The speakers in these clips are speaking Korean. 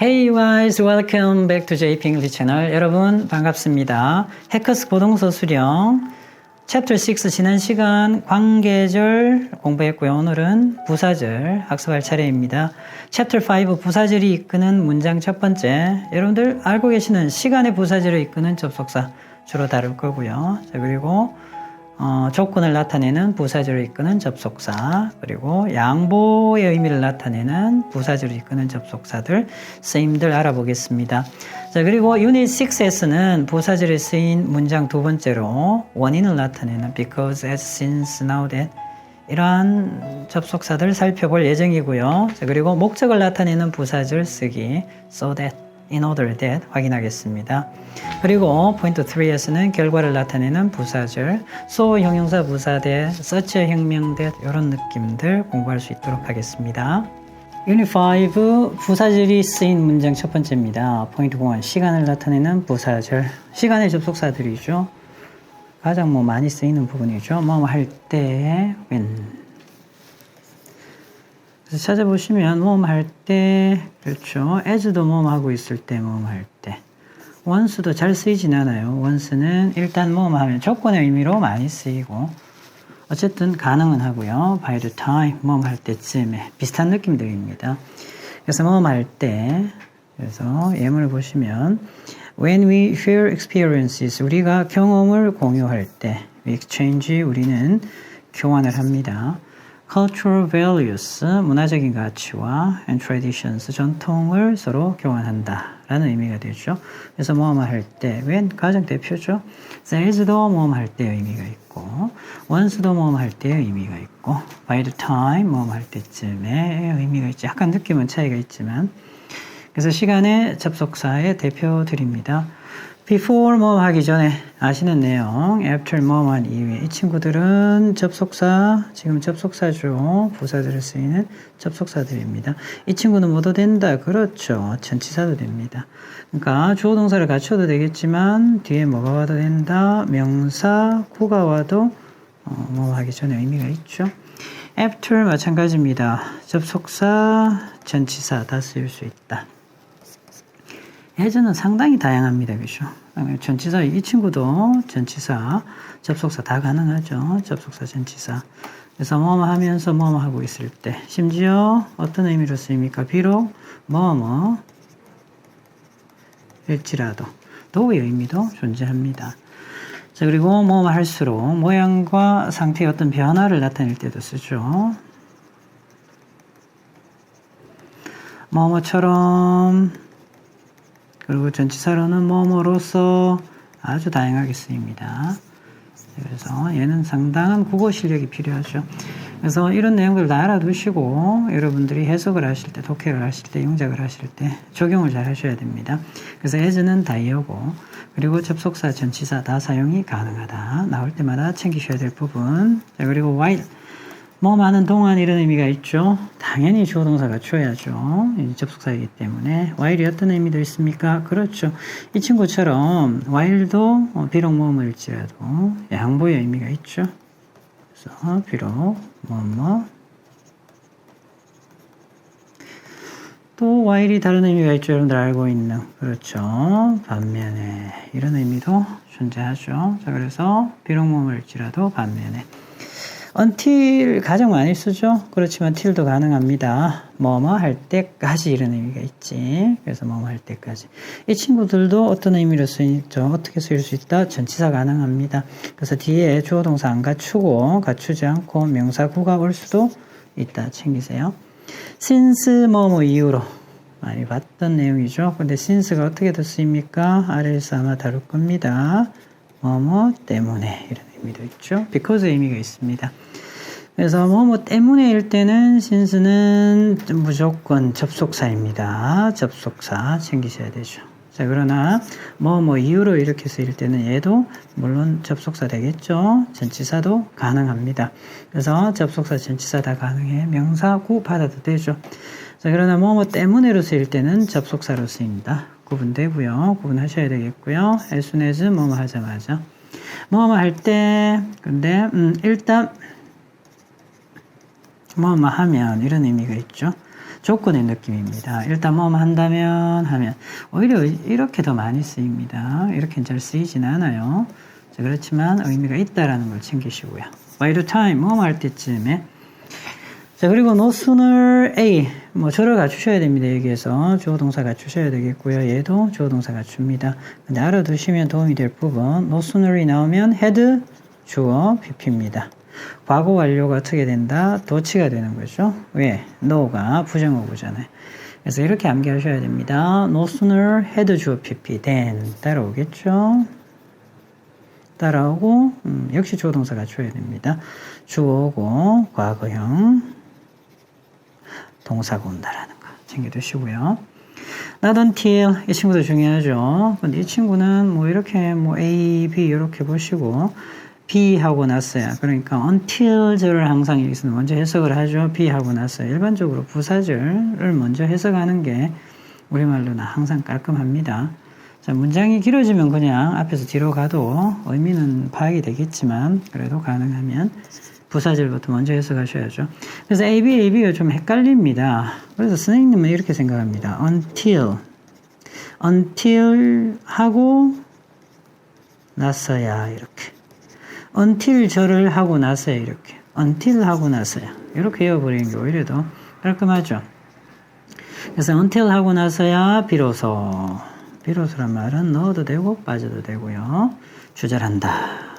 Hey guys, welcome back to JP English 채널. 여러분 반갑습니다. 해커스 고동서 수령 챕터 6 지난 시간 관계절 공부했고요. 오늘은 부사절 학습할 차례입니다. 챕터 5 부사절이 이끄는 문장 첫 번째. 여러분들 알고 계시는 시간의 부사절을 이끄는 접속사 주로 다룰 거고요. 자, 그리고 조건을 나타내는 부사절을 이끄는 접속사, 그리고 양보의 의미를 나타내는 부사절을 이끄는 접속사들, 쓰임들 알아보겠습니다. 자, 그리고 유닛 6에서는 부사절에 쓰인 문장 두 번째로 원인을 나타내는 because, as, since, now, that 이러한 접속사들 살펴볼 예정이고요. 자, 그리고 목적을 나타내는 부사절 쓰기 so that, in order that 확인하겠습니다. 그리고 포인트 3에서는 결과를 나타내는 부사절, so 형용사 부사 that, such 혁명 that 이런 느낌들 공부할 수 있도록 하겠습니다. 유닛 5 부사절이 쓰인 문장 첫 번째입니다. 포인트 1 시간을 나타내는 부사절, 시간의 접속사들이죠. 가장 많이 쓰이는 부분이죠. 뭐 할 때 when. 그래서 찾아보시면 뭐뭐 할 때, 그렇죠. as도 뭐뭐 하고 있을 때, 뭐뭐 할 때. once도 잘 쓰이진 않아요. once는 일단 뭐뭐 하면 조건의 의미로 많이 쓰이고, 어쨌든 가능은 하고요. by the time, 뭐뭐 할 때쯤에 비슷한 느낌들입니다. 그래서 뭐뭐 할 때, 그래서 예문을 보시면 when we share experiences, 우리가 경험을 공유할 때, we exchange, 우리는 교환을 합니다. cultural values, 문화적인 가치와 and traditions, 전통을 서로 교환한다 라는 의미가 되죠. 그래서 뭐뭐 할 때, when 가장 대표죠. there's도 뭐뭐 할 때의 의미가 있고, once도 뭐뭐 할 때의 의미가 있고, by the time 뭐뭐 할 때쯤의 의미가 있죠. 약간 느낌은 차이가 있지만, 그래서 시간의 접속사의 대표들입니다. before 뭐 하기 전에 아시는 내용, after 뭐 한 이후에, 이 친구들은 접속사, 지금 접속사죠. 부사들을 쓰이는 접속사들입니다. 이 친구는 뭐도 된다. 그렇죠. 전치사도 됩니다. 그러니까 주어 동사를 갖춰도 되겠지만 뒤에 뭐가 와도 된다. 명사, 구가 와도 뭐 하기 전에 의미가 있죠. after 마찬가지입니다. 접속사, 전치사 다 쓰일 수 있다. 해전은 상당히 다양합니다. 그죠? 전치사, 이 친구도 전치사, 접속사 다 가능하죠. 접속사, 전치사. 그래서 뭐뭐 하면서 뭐뭐 하고 있을 때, 심지어 어떤 의미로 쓰입니까? 비록 뭐뭐 일지라도 도의 의미도 존재합니다. 자, 그리고 뭐뭐 할수록 모양과 상태의 어떤 변화를 나타낼 때도 쓰죠. 뭐뭐처럼, 그리고 전치사로는 뭐뭐로서 아주 다양하게 쓰입니다. 그래서 얘는 상당한 국어 실력이 필요하죠. 그래서 이런 내용들 다 알아두시고 여러분들이 해석을 하실 때, 독해를 하실 때, 용작을 하실 때 적용을 잘 하셔야 됩니다. 그래서 as는 다이어고, 그리고 접속사, 전치사 다 사용이 가능하다. 나올 때마다 챙기셔야 될 부분. 자, 그리고 while 뭐 많은 동안 이런 의미가 있죠. 당연히 주어 동사가 줘야죠. 접속사이기 때문에. while이 어떤 의미도 있습니까? 그렇죠. 이 친구처럼 while도 비록 뭐뭐일지라도 양보의 의미가 있죠. 그래서 비록 뭐뭐, 또 while이 다른 의미가 있죠. 여러분들 알고 있는, 그렇죠. 반면에 이런 의미도 존재하죠. 자, 그래서 비록 뭐뭐일지라도 반면에. until 가장 많이 쓰죠. 그렇지만 till도 가능합니다. 뭐뭐 할 때까지 이런 의미가 있지. 그래서 뭐뭐 할 때까지. 이 친구들도 어떤 의미로 쓰이죠? 어떻게 쓰일 수 있다? 전치사 가능합니다. 그래서 뒤에 주어 동사 안 갖추고, 갖추지 않고 명사구가 올 수도 있다. 챙기세요. since 뭐뭐 이유로 많이 봤던 내용이죠. 근데 since가 어떻게 더 쓰입니까? 아래에서 아마 다룰 겁니다. 뭐뭐 때문에 이런 의미도 있죠. because의 의미가 있습니다. 그래서 뭐뭐 때문에일 때는 since는 무조건 접속사입니다. 접속사 챙기셔야 되죠. 자, 그러나 뭐뭐 이유로 이렇게 쓰일 때는 얘도 물론 접속사 되겠죠. 전치사도 가능합니다. 그래서 접속사, 전치사 다 가능해. 명사, 구 받아도 되죠. 자, 그러나 뭐뭐 때문에로 쓰일 때는 접속사로 쓰입니다. 구분되고요. 구분하셔야 되겠고요. as soon as 뭐뭐 하자마자. 뭐뭐 할 때, 근데 일단 뭐뭐 하면 이런 의미가 있죠. 조건의 느낌입니다. 일단 뭐뭐 한다면 하면 오히려 이렇게 더 많이 쓰입니다. 이렇게는 잘 쓰이진 않아요. 자, 그렇지만 의미가 있다라는 걸 챙기시고요. by the time 뭐뭐 할 때쯤에 자, 그리고 no sooner A, 뭐, 저를 갖추셔야 됩니다. 여기에서 주어 동사 갖추셔야 되겠고요. 얘도 주어 동사 갖춥니다. 근데 알아두시면 도움이 될 부분, no sooner이 나오면 had 주어 PP입니다. 과거 완료가 어떻게 된다? 도치가 되는 거죠. 왜? no가 부정어구잖아요. 그래서 이렇게 암기하셔야 됩니다. no sooner had 주어 PP, then 따라오겠죠. 따라오고, 역시 주어 동사 갖춰야 됩니다. 주어고, 과거형. 동사가 온다라는 거 챙겨두시고요. Not until 이 친구도 중요하죠. 근데 이 친구는 뭐 이렇게 뭐 A, B 이렇게 보시고 B 하고 났어요. 그러니까 until절을 항상 여기서는 먼저 해석을 하죠. B 하고 났어요. 일반적으로 부사절을 먼저 해석하는 게 우리말로는 항상 깔끔합니다. 자, 문장이 길어지면 그냥 앞에서 뒤로 가도 의미는 파악이 되겠지만 그래도 가능하면 부사절부터 먼저 해석하셔야죠. 그래서 AB가 좀 헷갈립니다. 그래서 선생님은 이렇게 생각합니다. until 하고 나서야 이렇게. until 절을 하고 나서야 이렇게. until 하고 나서야. 이렇게 이어버리는 게 오히려 더 깔끔하죠. 그래서 until 하고 나서야 비로소. 비로소란 말은 넣어도 되고 빠져도 되고요. 주절한다.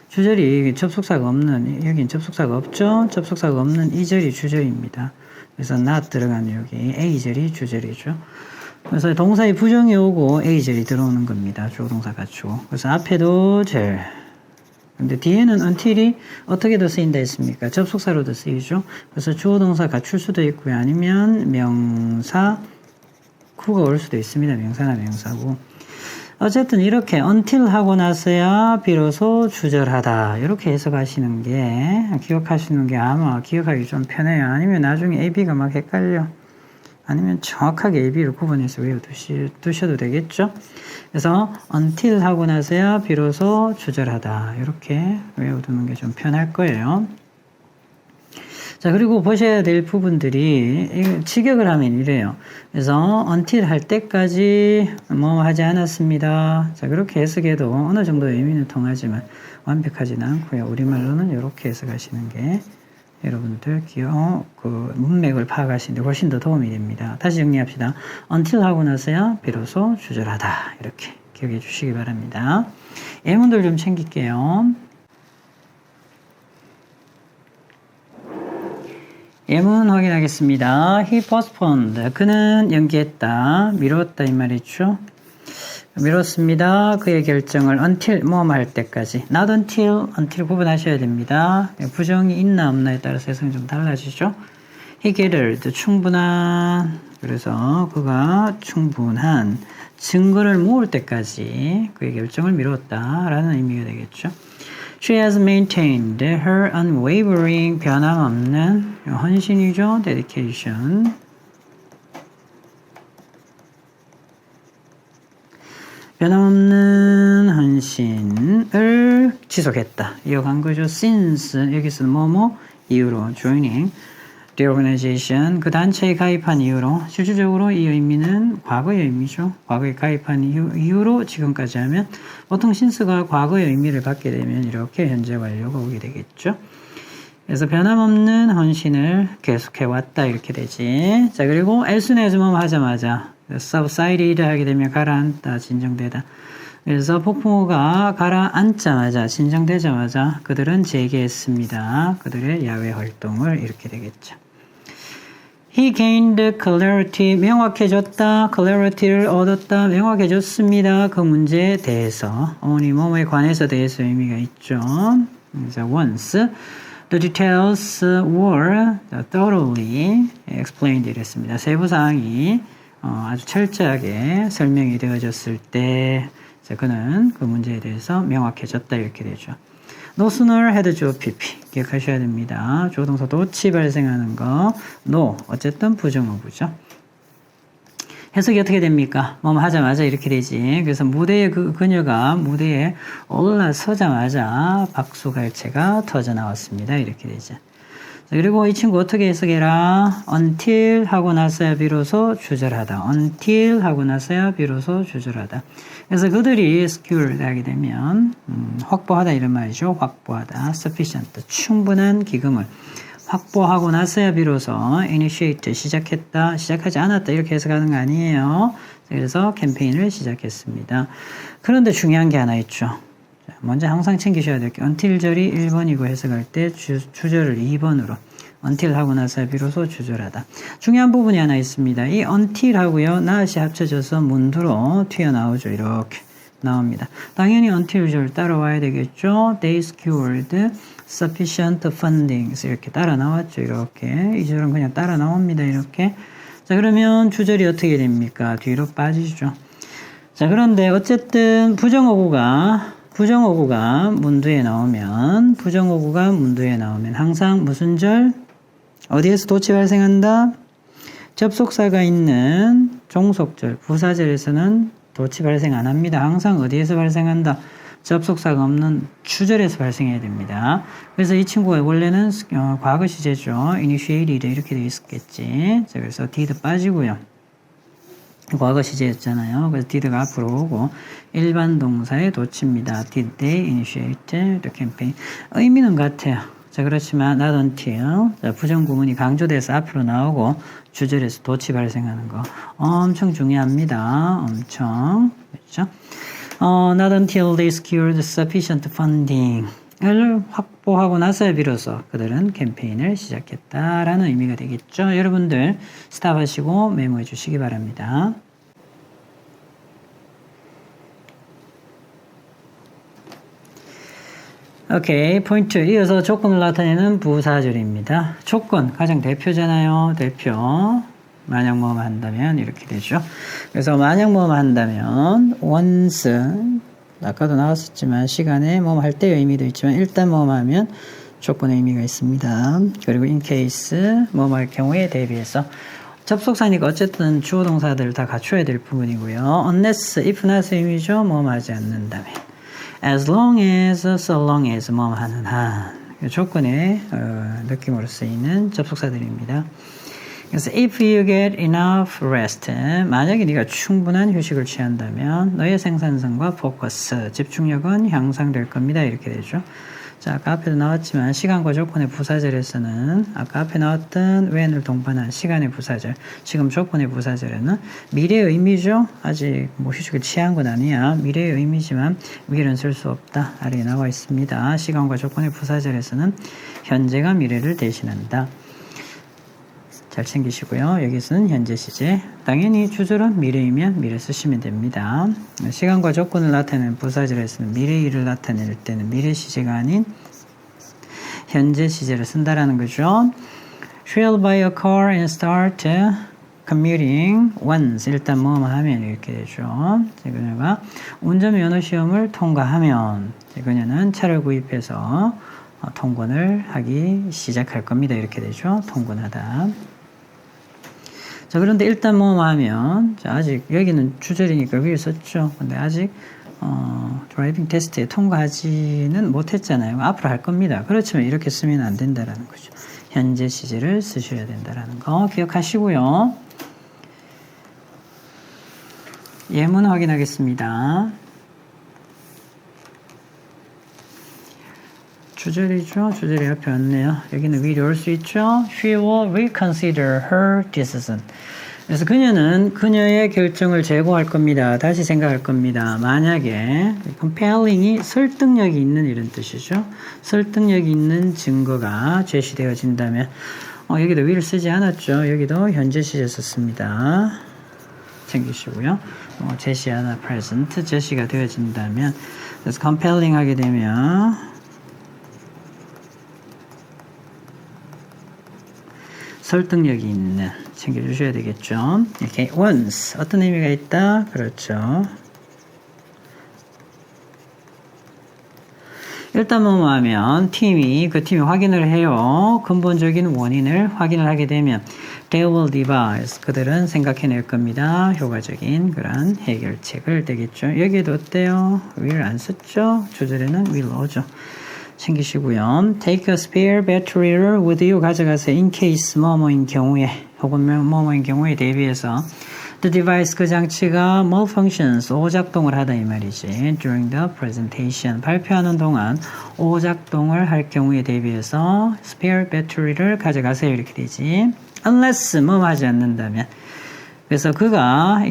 주절이 접속사가 없는, 여긴 접속사가 없죠? 접속사가 없는 이 절이 주절입니다. 그래서 not 들어가는 여기 A절이 주절이죠. 그래서 동사의 부정이 오고 A절이 들어오는 겁니다. 주어동사 갖추고. 그래서 앞에도 절. 근데 뒤에는 until이 어떻게도 쓰인다 했습니까? 접속사로도 쓰이죠. 그래서 주어동사 갖출 수도 있고요. 아니면 명사, 구가 올 수도 있습니다. 명사나 명사고. 어쨌든 이렇게 until 하고 나서야 비로소 주절하다 이렇게 해석하시는 게 기억하시는 게 아마 기억하기 좀 편해요. 아니면 나중에 AB가 막 헷갈려. 아니면 정확하게 AB를 구분해서 외워두셔도 되겠죠. 그래서 until 하고 나서야 비로소 주절하다 이렇게 외워두는 게 좀 편할 거예요. 자, 그리고 보셔야 될 부분들이, 직역을 하면 이래요. 그래서, until 할 때까지 뭐 하지 않았습니다. 자, 그렇게 해석해도 어느 정도 의미는 통하지만 완벽하지는 않고요. 우리말로는 이렇게 해석하시는 게 여러분들 그 문맥을 파악하시는데 훨씬 더 도움이 됩니다. 다시 정리합시다. until 하고 나서야 비로소 주절하다. 이렇게 기억해 주시기 바랍니다. 예문들 좀 챙길게요. 예문 확인하겠습니다. He postponed. 그는 연기했다. 미뤘다 이 말이죠. 미뤘습니다. 그의 결정을 until 뭐뭐 할 때까지. Not until 구분하셔야 됩니다. 부정이 있나 없나에 따라서 해석이 좀 달라지죠. He gathered. 충분한. 그래서 그가 충분한 증거를 모을 때까지 그의 결정을 미뤘다 라는 의미가 되겠죠. She has maintained her unwavering 변함없는 헌신이죠. dedication. 변함없는 헌신을 지속했다. 이어간 거죠. since 여기서는 뭐뭐 이후로 joining the organization 그 단체에 가입한 이후로 실질적으로 이 의미는 과거의 의미죠. 과거에 가입한 이후로 지금까지 하면 보통 since가 과거의 의미를 갖게 되면 이렇게 현재 완료가 오게 되겠죠. 그래서 변함없는 헌신을 계속해왔다 이렇게 되지. 자, 그리고 as soon as 뭐 하자마자 subsided 하게 되면 가라앉다, 진정되다. 그래서 폭풍우가 가라앉자마자, 진정되자마자 그들은 재개했습니다. 그들의 야외 활동을 이렇게 되겠죠. He gained clarity, 명확해졌다, clarity를 얻었다, 명확해졌습니다. 그 문제에 대해서, 뭐뭐에 관해서 대해서 의미가 있죠. 그래서 once the details were thoroughly explained 이랬습니다. 세부사항이 아주 철저하게 설명이 되어졌을 때 그는 그 문제에 대해서 명확해졌다 이렇게 되죠. No sooner had 주어 PP 기억하셔야 됩니다. 주어동사 도치 발생하는 거 no 어쨌든 부정어구죠. 해석이 어떻게 됩니까? 뭐 하자마자 이렇게 되지. 그래서 무대에 그녀가 무대에 올라서자마자 박수갈채가 터져 나왔습니다. 이렇게 되죠. 그리고 이 친구 어떻게 해석해라? until 하고 나서야 비로소 주절하다. until 하고 나서야 비로소 주절하다. 그래서 그들이 secured 하게 되면 확보하다 이런 말이죠. 확보하다. sufficient 충분한 기금을 확보하고 나서야 비로소 initiate 시작했다. 시작하지 않았다. 이렇게 해석하는 거 아니에요. 그래서 캠페인을 시작했습니다. 그런데 중요한 게 하나 있죠. 먼저 항상 챙기셔야 될 게 until 절이 1번이고 해석할 때 주절을 2번으로 until 하고 나서 비로소 주절하다. 중요한 부분이 하나 있습니다. 이 until 하고요. not이 합쳐져서 문두로 튀어나오죠. 이렇게 나옵니다. 당연히 until 절 따라와야 되겠죠. They secured sufficient funding. 이렇게 따라 나왔죠. 이렇게. 이 절은 그냥 따라 나옵니다. 이렇게. 자, 그러면 주절이 어떻게 됩니까? 뒤로 빠지죠. 자, 그런데 어쨌든 부정어구가 문두에 나오면 항상 무슨 절? 어디에서 도치 발생한다? 접속사가 있는 종속절, 부사절에서는 도치 발생 안 합니다. 항상 어디에서 발생한다? 접속사가 없는 주절에서 발생해야 됩니다. 그래서 이 친구가 원래는 과거 시제죠. initiated 이렇게 되어 있었겠지. 자, 그래서 did 빠지고요. 과거 시제였잖아요. 그래서 did가 앞으로 오고 일반 동사의 도치입니다. Did they initiate the campaign? 의미는 같아요. 자, 그렇지만 not until 자, 부정구문이 강조돼서 앞으로 나오고 주절에서 도치 발생하는 거 엄청 중요합니다. 엄청 그렇죠? Not until they secured sufficient funding을 확보하고 나서야 비로소 그들은 캠페인을 시작했다라는 의미가 되겠죠. 여러분들 스탑하시고 메모해 주시기 바랍니다. 오케이, 포인트. 이어서 조건을 나타내는 부사절입니다. 조건, 가장 대표잖아요. 대표. 만약 뭐뭐 한다면 이렇게 되죠. 그래서 만약 뭐뭐 한다면 once, 아까도 나왔었지만 시간에 뭐뭐 할 때의 의미도 있지만 일단 뭐뭐 하면 조건의 의미가 있습니다. 그리고 in case, 뭐뭐 할 경우에 대비해서 접속사니까 어쨌든 주어 동사들 다 갖춰야 될 부분이고요. unless, if not 의미죠. 뭐뭐 하지 않는다면. as long as, so long as 뭐뭐 하는 한 조건의 느낌으로 쓰이는 접속사들입니다. 그래서 if you get enough rest 만약에 네가 충분한 휴식을 취한다면 너의 생산성과 포커스, 집중력은 향상될 겁니다. 이렇게 되죠. 자, 아까 앞에도 나왔지만 시간과 조건의 부사절에서는 아까 앞에 나왔던 when을 동반한 시간의 부사절, 지금 조건의 부사절에는 미래의 의미죠. 아직 뭐 휴식을 취한 건 아니야. 미래의 의미지만 will은 쓸 수 없다. 아래에 나와 있습니다. 시간과 조건의 부사절에서는 현재가 미래를 대신한다. 잘 챙기시고요. 여기서는 현재 시제. 당연히 주절은 미래이면 미래 쓰시면 됩니다. 시간과 조건을 나타내는 부사절에서는 미래 일을 나타낼 때는 미래 시제가 아닌 현재 시제를 쓴다라는 거죠. Shall buy a car and start commuting once. 일단 뭐뭐 하면 이렇게 되죠. 그녀가 운전면허 시험을 통과하면 그녀는 차를 구입해서 통근을 하기 시작할 겁니다. 이렇게 되죠. 통근하다. 자, 그런데 일단 뭐뭐 하면, 자, 아직, 여기는 주절이니까 위를 썼죠. 근데 아직, 드라이빙 테스트에 통과하지는 못했잖아요. 앞으로 할 겁니다. 그렇지만 이렇게 쓰면 안 된다라는 거죠. 현재 시제를 쓰셔야 된다라는 거 기억하시고요. 예문 확인하겠습니다. 주절이죠. 주절이 옆에 왔네요. 여기는 will이 올 수 있죠. She will reconsider her decision. 그래서 그녀는 그녀의 결정을 재고할 겁니다. 다시 생각할 겁니다. 만약에 compelling이 설득력이 있는 이런 뜻이죠. 설득력이 있는 증거가 제시되어진다면 여기도 will 쓰지 않았죠. 여기도 현재 시제 썼습니다. 챙기시고요. 제시하나 present 제시가 되어진다면 그래서 compelling 하게 되면 설득력이 있는 챙겨주셔야 되겠죠. 이렇게 once 어떤 의미가 있다? 그렇죠. 일단 뭐뭐 하면 그 팀이 확인을 해요. 근본적인 원인을 확인을 하게 되면 they will devise 그들은 생각해낼 겁니다. 효과적인 그런 해결책을 되겠죠. 여기에도 어때요? will 안 썼죠? 주절에는 will 오죠. 챙기시고요. Take a spare battery를 with you 가져가세요. In case 뭐뭐인 경우에 혹은 뭐뭐인 경우에 대비해서 The device 그 장치가 malfunctions 오작동을 하다 이 말이지. During the presentation 발표하는 동안 오작동을 할 경우에 대비해서 spare battery를 가져가세요 이렇게 되지. Unless 뭐 하지 않는다면. 그래서 그가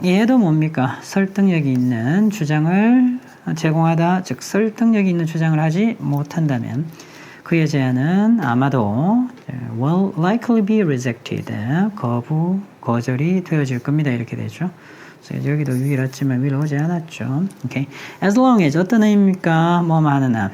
얘도 뭡니까? 설득력이 있는 주장을 제공하다, 즉 설득력이 있는 주장을 하지 못한다면 그의 제안은 아마도 will likely be rejected, 거절이 되어질 겁니다. 이렇게 되죠. 그래서 여기도 유일했지만 will 오지 않았죠. Okay. As long as 어떤 의미입니까? 뭐뭐 하는 한.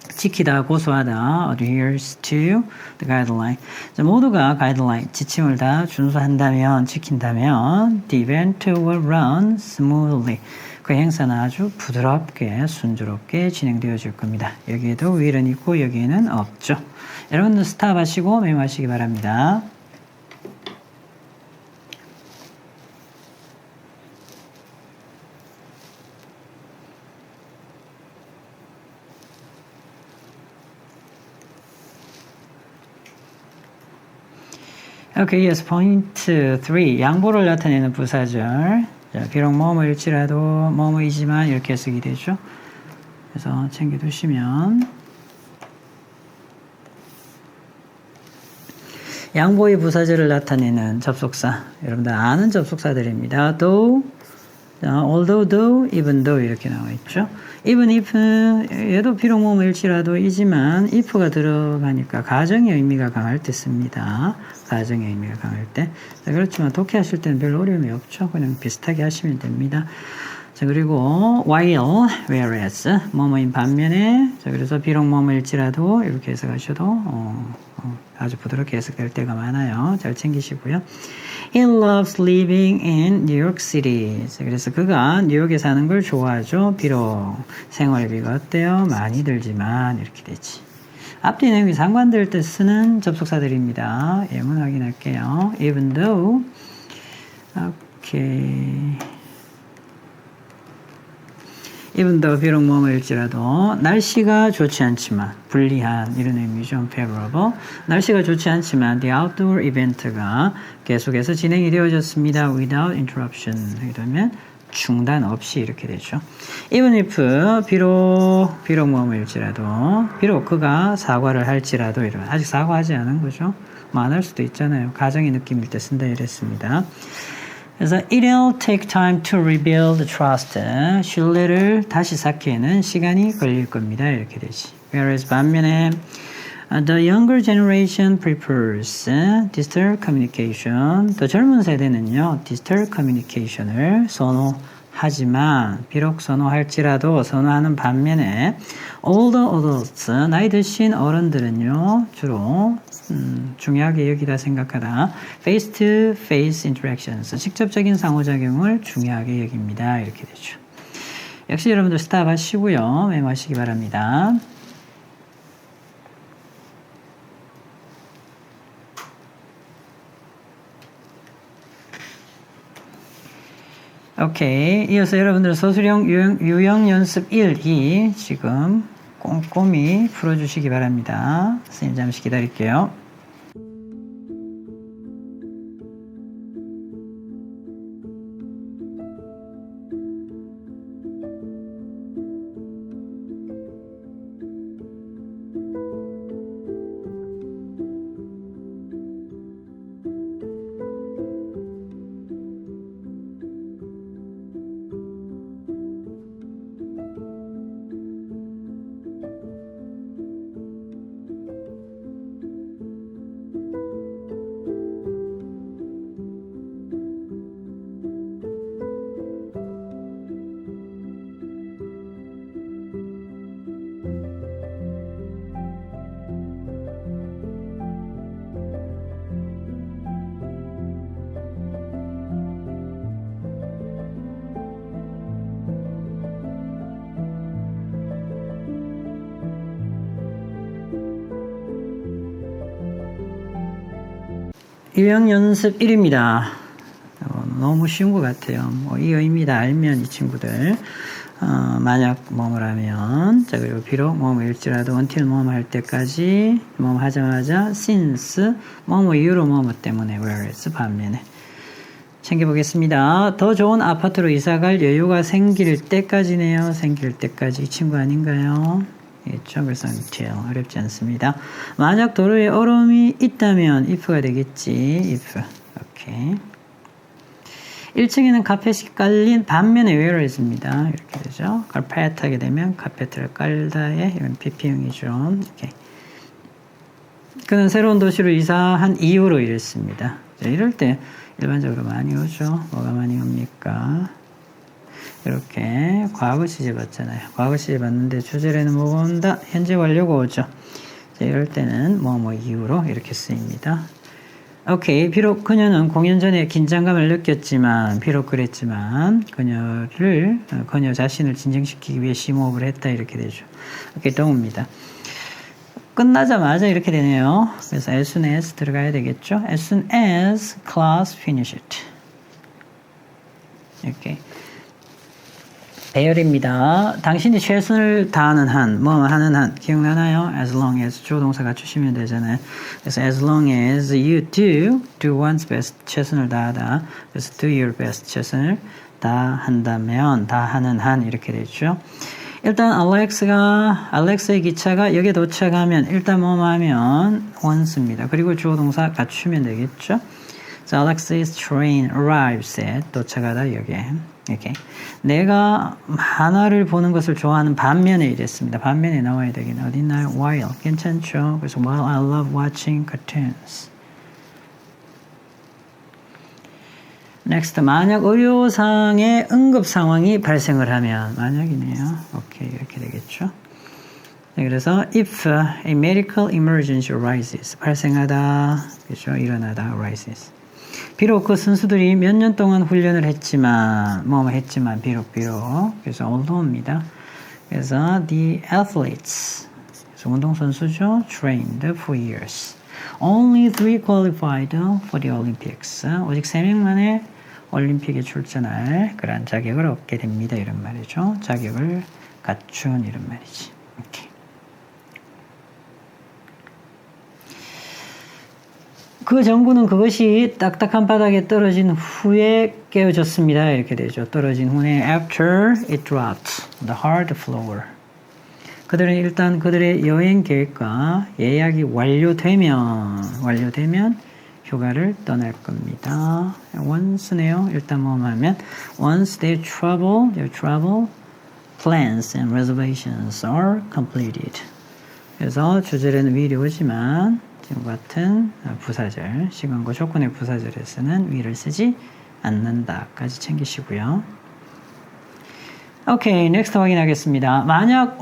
지키다, 고수하다, adheres to the guideline. 모두가 가이드라인, 지침을 다 준수한다면, 지킨다면, the event will run smoothly. 그 행사는 아주 부드럽게, 순조롭게 진행되어질 겁니다. 여기에도 will은 있고 여기에는 없죠. 여러분들 스탑하시고 메모하시기 바랍니다. Okay, yes, point 3. 양보를 나타내는 부사절. 자, 비록 뭐뭐일지라도 뭐뭐이지만 이렇게 쓰게 되죠. 그래서 챙겨두시면 양보의 부사절을 나타내는 접속사. 여러분들 아는 접속사들입니다. though, although, though, even though 이렇게 나와 있죠. even if 얘도 비록 뭐뭐일지라도 이지만 if가 들어가니까 가정의 의미가 강할 때 씁니다. 가정의 의미가 강할 때. 자, 그렇지만 독해하실 때는 별로 어려움이 없죠. 그냥 비슷하게 하시면 됩니다. 자, 그리고 while, whereas 뭐뭐인 반면에 자, 그래서 비록 뭐뭐일지라도 이렇게 해석하셔도 아주 부드럽게 해석될 때가 많아요. 잘 챙기시고요. He loves living in New York City. 그래서 그가 뉴욕에 사는 걸 좋아하죠. 비록 생활비가 어때요? 많이 들지만 이렇게 되지. 앞뒤 내용이 상관될 때 쓰는 접속사들입니다. 예문 확인할게요. Even though, okay. Even though 비록 뭐뭐일지라도 날씨가 좋지 않지만 불리한 이런 의미죠. unfavorable. 날씨가 좋지 않지만 the outdoor event가 계속해서 진행이 되어졌습니다. without interruption. 하게 되면 중단 없이 이렇게 되죠. Even if 비록 뭐뭐일지라도 비록 그가 사과를 할지라도 이런 아직 사과하지 않은 거죠. 뭐 안 할 수도 있잖아요. 가정의 느낌일 때 쓴다 이랬습니다. 그래서 it'll take time to rebuild trust. 신뢰를 다시 쌓기에는 시간이 걸릴 겁니다. 이렇게 되지. Whereas 반면에 the younger generation prefers digital communication. 더 젊은 세대는요, digital communication을 선호하지만 비록 선호할지라도 선호하는 반면에 older adults, 나이 드신 어른들은요, 주로 중요하게 여기다 생각하다 face-to-face interactions, 직접적인 상호작용을 중요하게 여깁니다. 이렇게 되죠. 역시 여러분들 스탑 하시고요. 메모하시기 바랍니다. 오케이. 이어서 여러분들 서술형 유형 연습 1이 지금 꼼꼼히 풀어주시기 바랍니다. 선생님 잠시 기다릴게요. 유형 연습 1입니다. 너무 쉬운 것 같아요. 이 의미 다 알면 이 친구들 만약 뭐뭐라면 자 그리고 비록 뭐뭐일지라도 until 뭐뭐 할 때까지 뭐뭐 하자마자 since 뭐뭐 이유로 뭐뭐 때문에 whereas 반면에 챙겨보겠습니다. 더 좋은 아파트로 이사갈 여유가 생길 때까지네요. 생길 때까지 이 친구 아닌가요? 있죠. 그래서 until 어렵지 않습니다. 만약 도로에 얼음이 있다면 if가 되겠지. if. 오케이. 1층에는 카펫이 깔린 반면에 whereas입니다. 이렇게 되죠. carpet 하게 되면 카페트를 깔다에 이런 PP형이죠. 이렇게. 그는 새로운 도시로 이사한 이유로 이랬습니다. 자, 이럴 때 일반적으로 많이 오죠. 뭐가 많이 옵니까? 이렇게 과거 시제 봤잖아요. 과거 시제 봤는데 주절에는 뭐가 온다? 현재 완료가 오죠. 자, 이럴 때는 뭐 이유로 이렇게 쓰입니다. 오케이. 비록 그녀는 공연 전에 긴장감을 느꼈지만 비록 그랬지만 그녀 자신을 진정시키기 위해 심호흡을 했다 이렇게 되죠. 오케이. 동입니다. 끝나자마자 이렇게 되네요. 그래서 as soon as 들어가야 되겠죠. as soon as class finished. 이렇게 배열입니다. 당신이 최선을 다하는 한, 뭐 하는 한 기억나나요? as long as 조동사 갖추시면 되잖아요. 그래서 as long as you do one's best 최선을 다하다. 그래서 do your best 최선을 다한다면 다하는 한 이렇게 되죠. 일단 알렉스의 기차가 여기에 도착하면 일단 뭐뭐 하면 once입니다. 그리고 주어동사 갖추면 되겠죠. So Alex's train arrives at 도착하다 여기에 이렇게 내가 만화를 보는 것을 좋아하는 반면에 이랬습니다. 반면에 나와야 되긴 어디 있나요? While 괜찮죠. 그래서 while I love watching cartoons. Next, 만약 의료상의 응급 상황이 발생을 하면 만약이네요. 오케이 이렇게 되겠죠. 네, 그래서 if a medical emergency arises 발생하다 그렇죠. 일어나다 arises. 비록 그 선수들이 몇 년 동안 훈련을 했지만 비록 그래서 although입니다. 그래서 the athletes 그래서 운동선수죠. trained for years. Only 3 qualified for the Olympics. 오직 3명만의 올림픽에 출전할 그런 자격을 얻게 됩니다. 이런 말이죠. 자격을 갖춘 이런 말이지. 오케이. 그 정부는 그것이 딱딱한 바닥에 떨어진 후에 깨어졌습니다. 이렇게 되죠. 떨어진 후에 after it dropped the hard floor. 그들은 일단 그들의 여행 계획과 예약이 완료되면 휴가를 떠날 겁니다. once네요. 일단 뭐 하면 once their travel plans and reservations are completed. 그래서 주절에는 will이 오지만 지금 같은 부사절, 시간과 조건의 부사절에서는 will을 쓰지 않는다까지 챙기시고요. 오케이, next 확인하겠습니다. 만약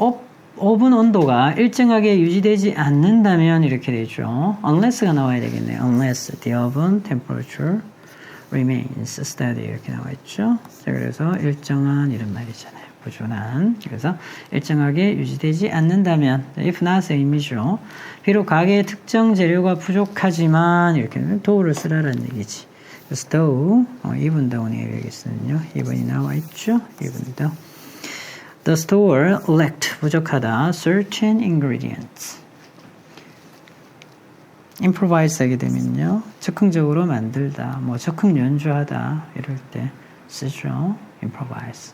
오븐 온도가 일정하게 유지되지 않는다면 이렇게 되죠. unless가 나와야 되겠네요. unless the oven temperature remains steady 이렇게 나와 있죠. 자, 그래서 일정한 이런 말이잖아요. 부준한. 그래서 일정하게 유지되지 않는다면 if not의 의미죠. 비록 가게에 특정 재료가 부족하지만 이렇게 though를 쓰라는 얘기지. 그래서 though even though의 얘기겠어요. even이 나와 있죠. even though. The store lacked 부족하다 certain ingredients. improvise 하게 되면요. 즉흥적으로 만들다, 즉흥 연주하다 이럴 때 쓰죠. improvise.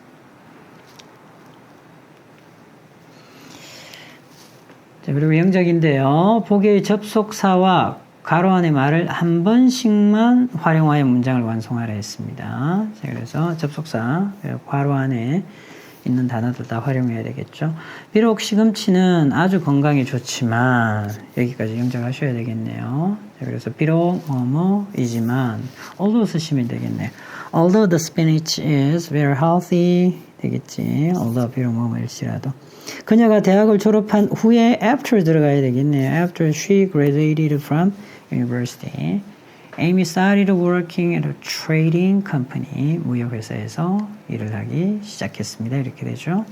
자, 그리고 영적인데요. 보기의 접속사와 가로 안의 말을 한 번씩만 활용하여 문장을 완성하라 했습니다. 자, 그래서 접속사 괄호 안에 있는 단어들 다 활용해야 되겠죠. 비록 시금치는 아주 건강에 좋지만 여기까지 영작하셔야 되겠네요. 자, 그래서 비록 뭐뭐이지만 although 쓰시면 되겠네요. Although the spinach is very healthy 되겠지. although 비록 뭐뭐일지라도 그녀가 대학을 졸업한 후에 after 들어가야 되겠네요. After she graduated from university, Amy started working at a trading company. 무역회사에서 일을 하기 시작했습니다. 이렇게 되죠.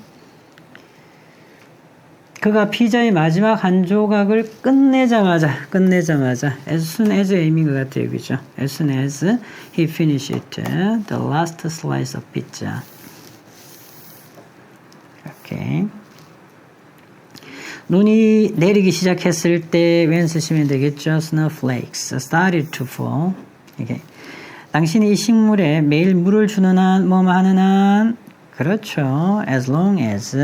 그가 피자의 마지막 한 조각을 끝내자마자 as soon as Amy가 같아요. 그죠? As soon as he finished the last slice of pizza. 오케이. 눈이 내리기 시작했을 때 when 쓰시면 되겠죠. Snowflakes started to fall. 이게 당신이 이 식물에 매일 물을 주는 한, 뭐뭐 하는 한, 그렇죠. As long as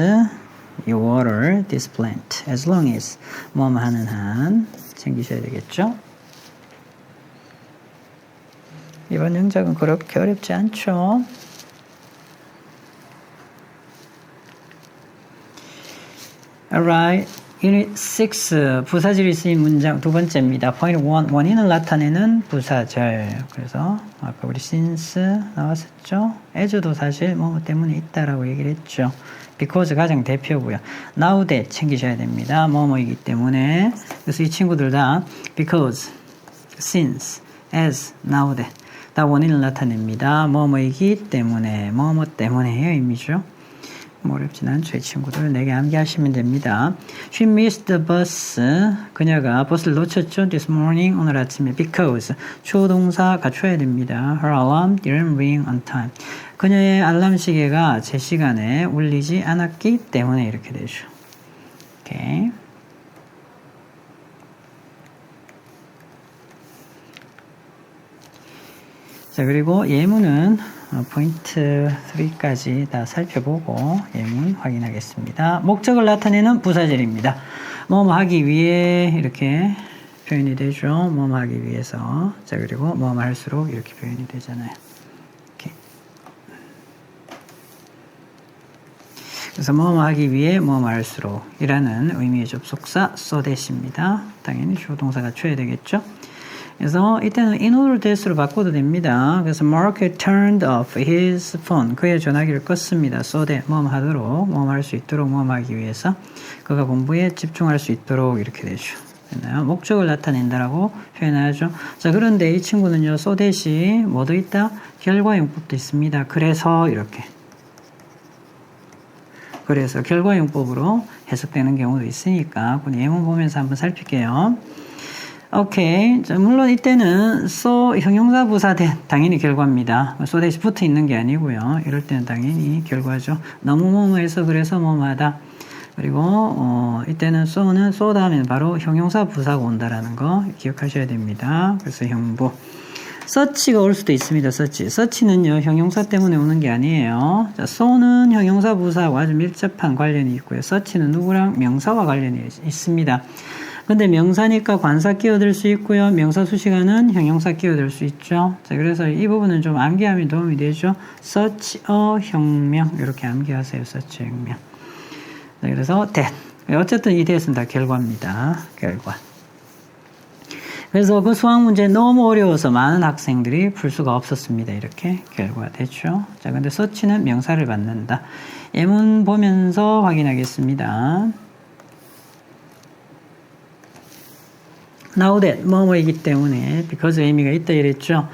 you water this plant. As long as 뭐뭐 하는 한 챙기셔야 되겠죠. 이번 영작은 그렇게 어렵지 않죠. Alright. Unit 6. 부사절이 쓰인 문장 두 번째입니다. Point 1. 원인을 나타내는 부사절. 그래서 아까 우리 since 나왔었죠. as도 사실 뭐뭐 때문에 있다라고 얘기를 했죠. because 가장 대표고요. now that 챙기셔야 됩니다. 뭐뭐이기 때문에. 그래서 이 친구들 다 because, since, as, now that 다 원인을 나타냅니다. 뭐뭐이기 때문에, 뭐뭐 때문에요 의미죠. 어렵진 않죠. 이 친구들 4개 암기하시면 됩니다. She missed the bus. 그녀가 버스를 놓쳤죠. This morning. 오늘 아침에. Because. 주어 동사 갖춰야 됩니다. Her alarm didn't ring on time. 그녀의 알람 시계가 제 시간에 울리지 않았기 때문에 이렇게 되죠. 오케이. 자, 그리고 예문은 포인트 3까지 다 살펴보고 예문 확인하겠습니다. 목적을 나타내는 부사절입니다. 뭐뭐 하기 위해 이렇게 표현이 되죠. 뭐뭐 하기 위해서. 자, 그리고 뭐뭐 할수록 이렇게 표현이 되잖아요. 이렇게. 그래서 뭐뭐 하기 위해 뭐뭐 할수록 이라는 의미의 접속사 so that입니다. 당연히 주어동사 갖춰야 되겠죠. 그래서 이때는 in order that으로 바꿔도 됩니다. 그래서 Mark turned off his phone. 그의 전화기를 껐습니다. so that 뭐뭐 하도록, 뭐뭐 할 수 있도록, 뭐뭐 하기 위해서 그가 공부에 집중할 수 있도록 이렇게 되죠. 됐나요? 목적을 나타낸다라고 표현하죠. 자, 그런데 이 친구는요, so that이 뭐도 있다? 결과용법도 있습니다. 그래서 이렇게. 그래서 결과용법으로 해석되는 경우도 있으니까 예문 보면서 한번 살필게요. 오케이. 자, 물론 이때는 so 형용사 부사 that 당연히 결과입니다. so that이 붙어 있는 게 아니고요. 이럴 때는 당연히 결과죠. 너무 뭐뭐해서 그래서 뭐뭐하다. 그리고 이때는 so는 so 다음에는 바로 형용사 부사가 온다라는 거 기억하셔야 됩니다. 그래서 형부. such가 올 수도 있습니다. such는요 형용사 때문에 오는 게 아니에요. 자, so는 형용사 부사하고 아주 밀접한 관련이 있고요. such는 누구랑 명사와 관련이 있습니다. 근데 명사니까 관사 끼어들 수 있고요. 명사 수식어는 형용사 끼어들 수 있죠. 자, 그래서 이 부분은 좀 암기하면 도움이 되죠. such a 혁명 이렇게 암기하세요. such a 혁명. 자, 그래서 that. 어쨌든 이 that은 다 결과입니다. 결과. 그래서 그 수학 문제 너무 어려워서 많은 학생들이 풀 수가 없었습니다. 이렇게 결과가 됐죠. 자, 근데 such는 명사를 받는다. 예문 보면서 확인하겠습니다. Now that 뭐뭐이기 때문에 because 의미가 있다 이랬죠.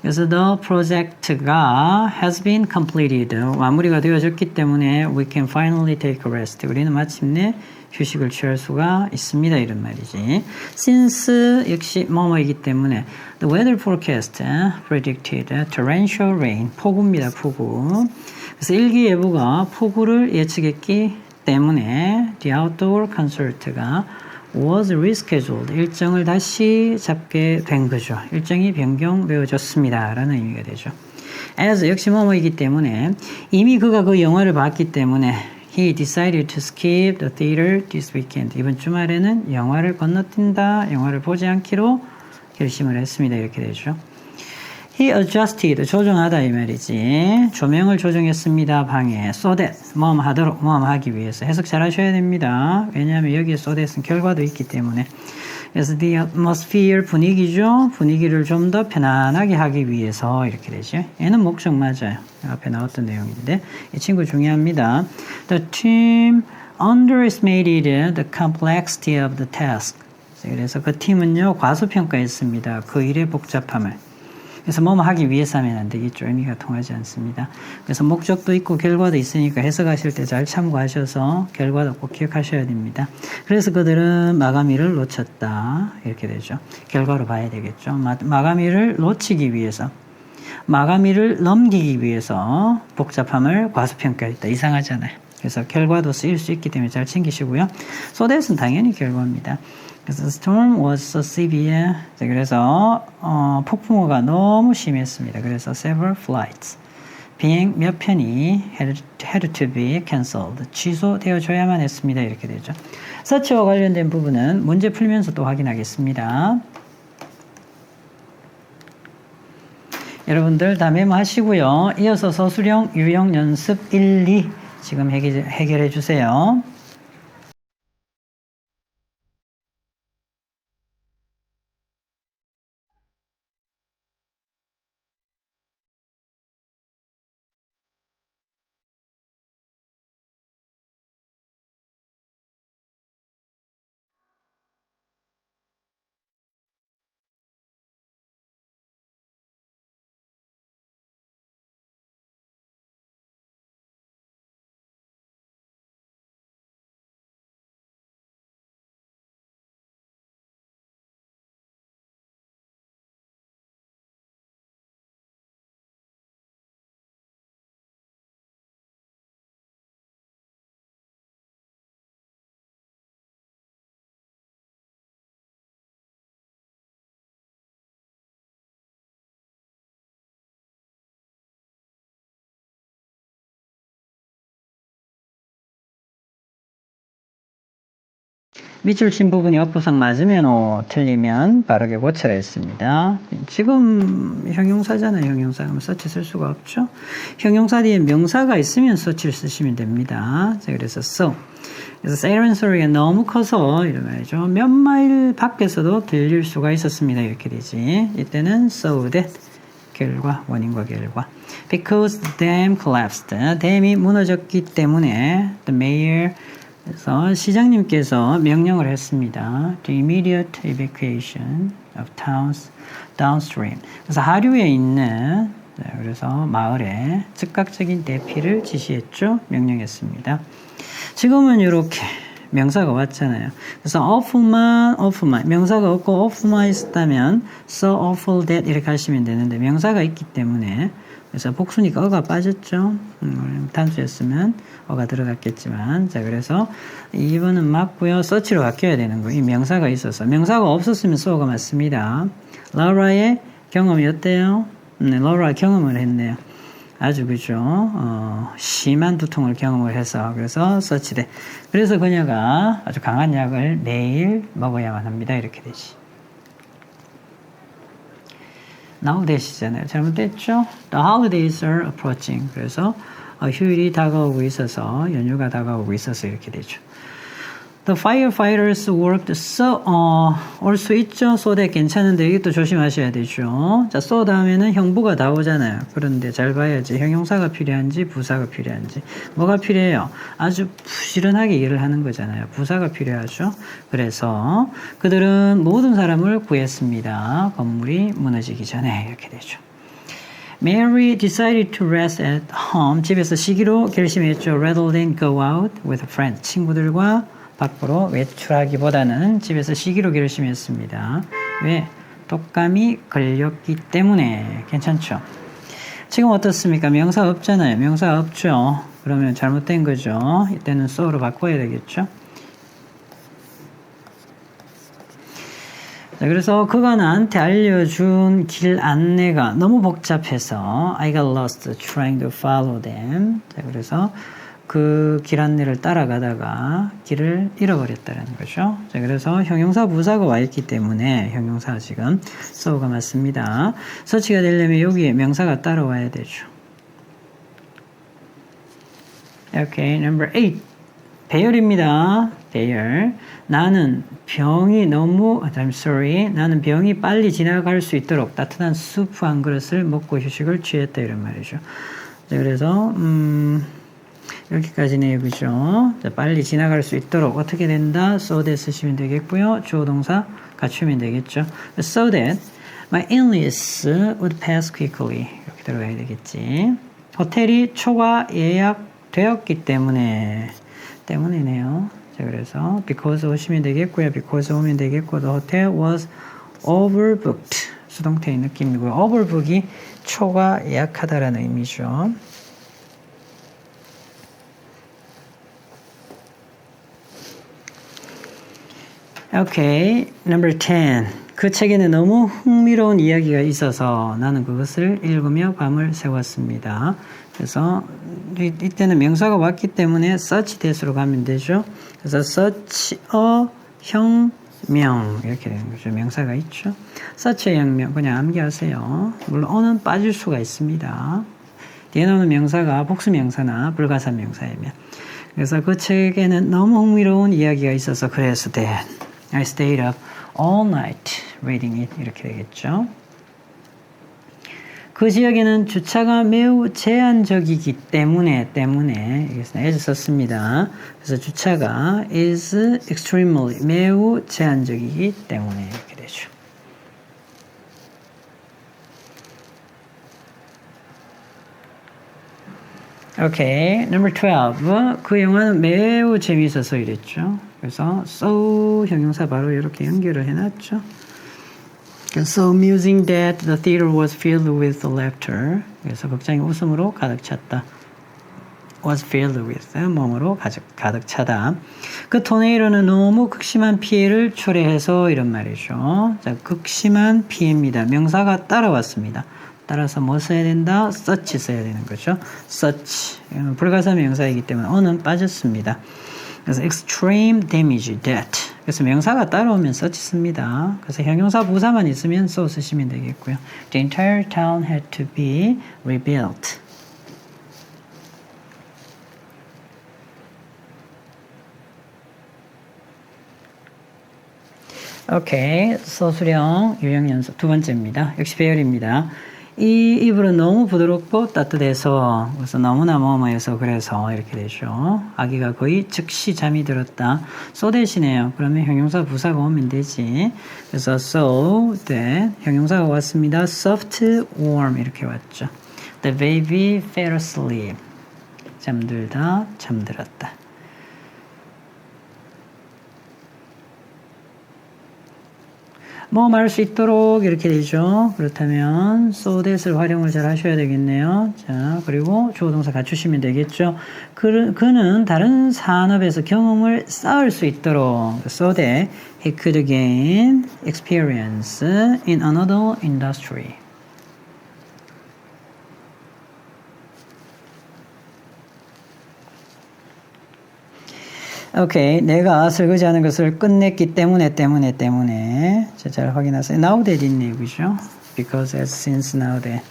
그래서 the project가 has been completed 마무리가 되어졌기 때문에 we can finally take a rest. 우리는 마침내 휴식을 취할 수가 있습니다. 이런 말이지. Since 역시 뭐뭐이기 때문에 the weather forecast predicted torrential rain 폭우입니다. 폭우. 그래서 일기예보가 폭우를 예측했기 때문에 the outdoor concert가 was rescheduled. 일정을 다시 잡게 된 거죠. 일정이 변경되어졌습니다. 라는 의미가 되죠. as 역시 뭐뭐이기 때문에 이미 그가 그 영화를 봤기 때문에 he decided to skip the theater this weekend. 이번 주말에는 영화를 건너뛴다. 영화를 보지 않기로 결심을 했습니다. 이렇게 되죠. He adjusted, 조정하다 이 말이지. 조명을 조정했습니다. 방에. So that, 뭐뭐 하도록, 뭐뭐 하기 위해서. 해석 잘 하셔야 됩니다. 왜냐하면 여기에 so that은 결과도 있기 때문에. 그래서 the atmosphere, 분위기죠. 분위기를 좀 더 편안하게 하기 위해서 이렇게 되죠. 얘는 목적 맞아요. 앞에 나왔던 내용인데. 이 친구 중요합니다. The team underestimated the complexity of the task. 그래서 그 팀은요, 과소평가했습니다. 그 일의 복잡함을. 그래서 뭐뭐 하기 위해서 하면 안 되겠죠. 의미가 통하지 않습니다. 그래서 목적도 있고 결과도 있으니까 해석하실 때 잘 참고하셔서 결과도 꼭 기억하셔야 됩니다. 그래서 그들은 마감일을 놓쳤다. 이렇게 되죠. 결과로 봐야 되겠죠. 마감일을 놓치기 위해서, 마감일을 넘기기 위해서 복잡함을 과소평가했다. 이상하잖아요. 그래서 결과도 쓰일 수 있기 때문에 잘 챙기시고요. so that은 당연히 결과입니다. 그래서 the storm was so severe. 그래서 폭풍우가 너무 심했습니다. 그래서 several flights. 비행 몇 편이 had to be cancelled. 취소되어줘야만 했습니다. 이렇게 되죠. 서치와 관련된 부분은 문제 풀면서 또 확인하겠습니다. 여러분들 다 메모하시고요. 이어서 서술형 유형 연습 1, 2 지금 해결해 주세요. 밑줄 친 부분이 엇부상 맞으면 틀리면 바르게 고쳐라 했습니다. 지금 형용사잖아요. 형용사. 그럼 서치 쓸 수가 없죠. 형용사 뒤에 명사가 있으면 서치를 쓰시면 됩니다. 자, 그래서 so. 그래서 사이렌 소리가 너무 커서 이런 말이죠. 몇 마일 밖에서도 들릴 수가 있었습니다. 이렇게 되지. 이때는 so that. 결과, 원인과 결과. Because the dam collapsed. 댐이 무너졌기 때문에 the mayor 그래서 시장님께서 명령을 했습니다. The immediate evacuation of towns downstream. 그래서 하류에 있는 그래서 마을에 즉각적인 대피를 지시했죠. 명령했습니다. 지금은 이렇게 명사가 왔잖아요. 그래서 awful만 명사가 없고 awful만 있었다면 so awful that 이렇게 하시면 되는데 명사가 있기 때문에 그래서 복수니까 어가 빠졌죠. 단수였으면 어가 들어갔겠지만 자 그래서 2번은 맞고요. 서치로 바뀌어야 되는 거예요. 이 명사가 있어서 명사가 없었으면 so가 맞습니다. 라우라의 경험이 어때요? 네, 라우라 경험을 했네요. 아주 그죠. 심한 두통을 경험을 해서 그래서 서치돼. 그래서 그녀가 아주 강한 약을 매일 먹어야만 합니다. 이렇게 되지. now that이잖아요. 잘못됐죠? The holidays are approaching. 그래서 휴일이 다가오고 있어서 연휴가 다가오고 있어서 이렇게 되죠. The firefighters worked so 올 수 있죠. so that 괜찮은데 이것도 조심하셔야 되죠. 자, so 다음에는 형부가 다 오잖아요. 그런데 잘 봐야지 형용사가 필요한지 부사가 필요한지 뭐가 필요해요? 아주 부지런하게 일을 하는 거잖아요. 부사가 필요하죠. 그래서 그들은 모든 사람을 구했습니다. 건물이 무너지기 전에 이렇게 되죠. Mary decided to rest at home. 집에서 쉬기로 결심했죠. Rather than go out with friends. 친구들과 밖으로 외출하기보다는 집에서 쉬기로 결심했습니다. 왜? 독감이 걸렸기 때문에. 괜찮죠? 지금 어떻습니까? 명사 없잖아요. 명사 없죠? 그러면 잘못된 거죠. 이때는 so로 바꿔야 되겠죠? 자, 그래서 그가 나한테 알려준 길 안내가 너무 복잡해서 I got lost trying to follow them. 자, 그래서 그 길 안내를 따라가다가 길을 잃어버렸다는 거죠. 자, 그래서 형용사 부사가 와 있기 때문에 형용사 지금 so가 맞습니다. 서치가 되려면 여기에 명사가 따라와야 되죠. Okay, number 8. 배열입니다. 배열. 나는 병이 나는 병이 빨리 지나갈 수 있도록 따뜻한 수프 한 그릇을 먹고 휴식을 취했다 이런 말이죠. 자, 그래서 여기까지네요. 그죠? 자, 빨리 지나갈 수 있도록 어떻게 된다? so that 쓰시면 되겠고요. 주어 동사 갖추면 되겠죠. so that my illness would pass quickly 이렇게 들어가야 되겠지. 호텔이 초과 예약되었기 때문이네요. 자, 그래서 because 오시면 되겠고요. because 오면 되겠고 the hotel was overbooked 수동태의 느낌이고요. overbook이 초과 예약하다라는 의미죠. Okay, number 10. 그 책에는 너무 흥미로운 이야기가 있어서 나는 그것을 읽으며 밤을 새웠습니다. 그래서 이때는 명사가 왔기 때문에 such that으로 가면 되죠. 그래서 such a 혁명 이렇게 되는 거죠. 명사가 있죠. such a 혁명 그냥 암기하세요. 물론 어는 빠질 수가 있습니다. 뒤에 나오는 명사가 복수명사나 불가사명사이면. 그래서 그 책에는 너무 흥미로운 이야기가 있어서 그래서 that I stayed up all night reading it 이렇게 되겠죠. 그 지역에는 주차가 매우 제한적이기 때문에 여기서 as 썼습니다. 그래서 주차가 is extremely 매우 제한적이기 때문에 이렇게 되죠. 오케이, number 12. 그 영화는 매우 재미있어서 이랬죠. 그래서 so 형용사 바로 이렇게 연결을 해놨죠. So amusing that the theater was filled with laughter. 그래서 극장이 웃음으로 가득 찼다. was filled with 뭐뭐로 가득 차다. 그 토네이도는 너무 극심한 피해를 초래해서 이런 말이죠. 자, 극심한 피해입니다. 명사가 따라왔습니다. 따라서 뭐 써야 된다? such 써야 되는 거죠. such 불가사 명사이기 때문에 어는 빠졌습니다. 그래서 extreme damage that. 그래서 명사가 따라오면 such 씁니다. 그래서 형용사 부사만 있으면 so 쓰시면 되겠고요. The entire town had to be rebuilt. 오케이, 소수령 유형연습 두 번째입니다. 역시 배열입니다. 이 이불은 너무 부드럽고 따뜻해서 그래서 너무나 뭐뭐해서 그래서 이렇게 되죠. 아기가 거의 즉시 잠이 들었다. so 대신에요. 그러면 형용사 부사가 오면 되지. 그래서 so that 형용사가 왔습니다. soft, warm 이렇게 왔죠. The baby fell asleep. 잠들다, 잠들었다. 뭐 말할 수 있도록 이렇게 되죠. 그렇다면 so that을 활용을 잘 하셔야 되겠네요. 자, 그리고 주어 동사 갖추시면 되겠죠. 그는 다른 산업에서 경험을 쌓을 수 있도록 so that he could gain experience in another industry. 오케이, 내가 설거지하는 것을 끝냈기 때문에 자, 잘 확인하세요. Now that 있네, 그죠? Because as since now that.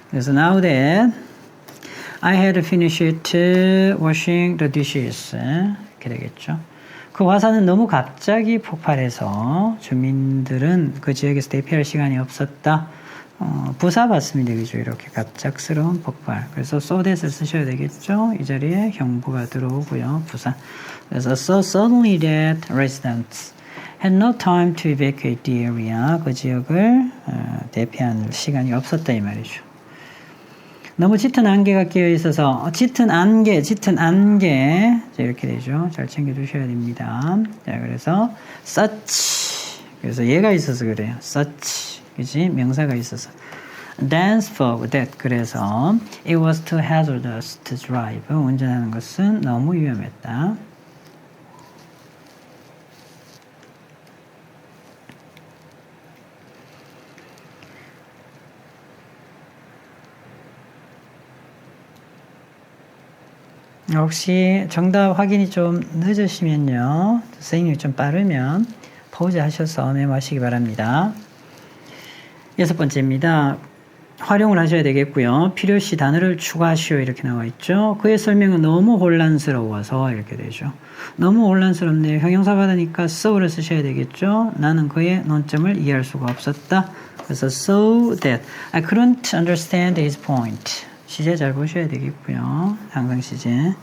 그래서 now that I had finished washing the dishes. 이렇게 되겠죠. 그 화산은 너무 갑자기 폭발해서 주민들은 그 지역에서 대피할 시간이 없었다. 부사 봤습니다. 그죠? 이렇게 갑작스러운 폭발. 그래서 so that을 쓰셔야 되겠죠? 이 자리에 형부가 들어오고요. 부사. 그래서 so suddenly that residents had no time to evacuate the area. 그 지역을 대피할 시간이 없었다 이 말이죠. 너무 짙은 안개가 끼어 있어서 짙은 안개 자, 이렇게 되죠. 잘 챙겨주셔야 됩니다. 자, 그래서 such 그래서 얘가 있어서 그래요. such 그지 명사가 있어서 dense fog that 그래서 it was too hazardous to drive 운전하는 것은 너무 위험했다. 혹시 정답 확인이 좀 늦으시면요. 선생님이 좀 빠르면 포즈 하셔서 메모하시기 바랍니다. 6번째입니다. 활용을 하셔야 되겠고요. 필요시 단어를 추가하시오 이렇게 나와 있죠. 그의 설명은 너무 혼란스러워서 이렇게 되죠. 너무 혼란스럽네요. 형용사 받으니까 so를 쓰셔야 되겠죠. 나는 그의 논점을 이해할 수가 없었다. 그래서 so that I couldn't understand his point. 시제 잘 보셔야 되겠고요. 항상 시제.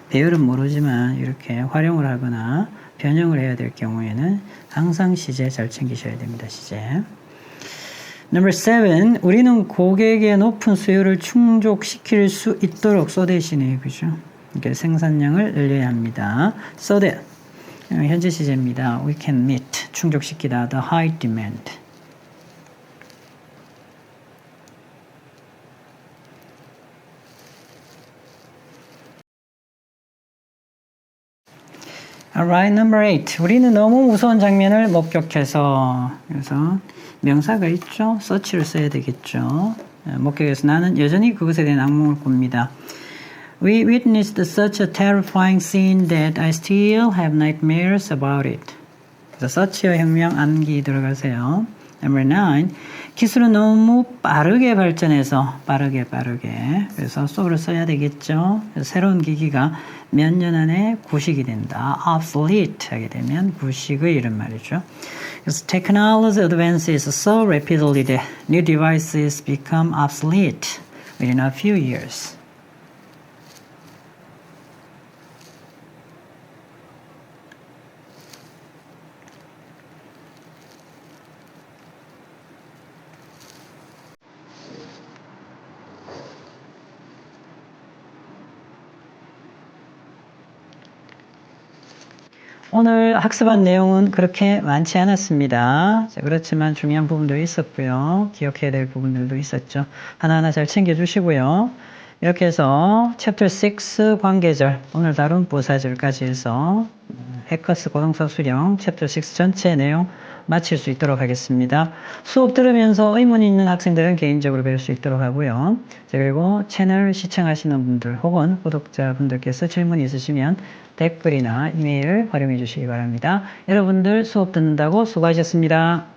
배열은 모르지만 이렇게 활용을 하거나 변형을 해야 될 경우에는 항상 시제 잘 챙기셔야 됩니다. 시제. Number 7. 우리는 고객의 높은 수요를 충족시킬 수 있도록 so that이네요. 그죠? 이렇게 생산량을 늘려야 합니다. So that. 현재 시제입니다. We can meet. 충족시키다. The high demand. Alright, number 8. 우리는 너무 무서운 장면을 목격해서 그래서 명사가 있죠. search를 써야 되겠죠. 목격해서 나는 여전히 그것에 대한 악몽을 꿉니다. We witnessed such a terrifying scene that I still have nightmares about it. 그래서 search와 혁명 암기 들어가세요. Number 9. 기술은 너무 빠르게 발전해서 빠르게 그래서 so를 써야 되겠죠. 그래서 새로운 기기가 몇 년 안에 구식이 된다. obsolete 하게 되면 구식의 이런 말이죠. 그래서 technology advances so rapidly that new devices become obsolete within a few years. 오늘 학습한 내용은 그렇게 많지 않았습니다. 자, 그렇지만 중요한 부분도 있었고요. 기억해야 될 부분들도 있었죠. 하나하나 잘 챙겨주시고요. 이렇게 해서 챕터 6 관계절, 오늘 다룬 부사절까지 해서 해커스 고동사 수령 챕터 6 전체 내용 마칠 수 있도록 하겠습니다. 수업 들으면서 의문이 있는 학생들은 개인적으로 배울 수 있도록 하고요. 자, 그리고 채널 시청하시는 분들 혹은 구독자분들께서 질문이 있으시면 댓글이나 이메일 활용해 주시기 바랍니다. 여러분들 수업 듣는다고 수고하셨습니다.